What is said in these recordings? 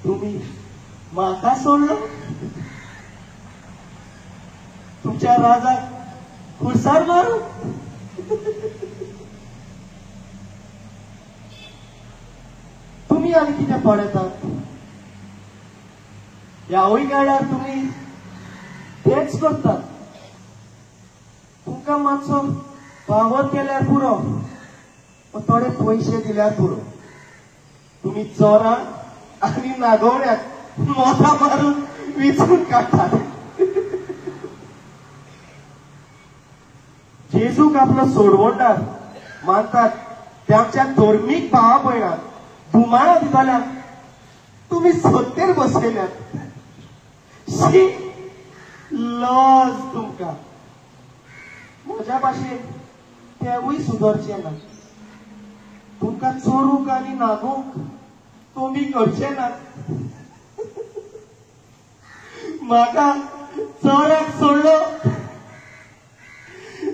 तुम्ही माका सोडलं. तुमच्या राजाक खुर्सार मारू. तुम्ही आनी कितें पळयतात. ह्या काळार तुम्ही तेच करतात. तुमकां मातसो वावर केल्यार पुरो, थोडे पयशे दिल्यार पुरो. तुम्ही चोरांक आनी नागोवण्याक मोता मारून विचून काडटात. जेजूक आपलो सोडवणदार मानतात ते आमच्या धर्मीक भावा भयणांक धुमाळो दिताल्याक तुम्ही सत्तेर बसयल्यात. शी लॉज तुमकां. म्हज्या भाशेन तेवूय सुदरचे ना. तुमकां चोरूंक आनी नागोवंक तुम्ही करचे नात. म्हाका चोराक सोडलो,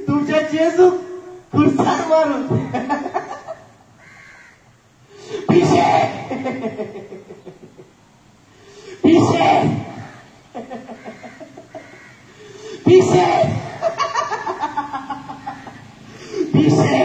तुमच्या जेजूक खुर्सार मारून. पिशे पिशे पिशे पिशे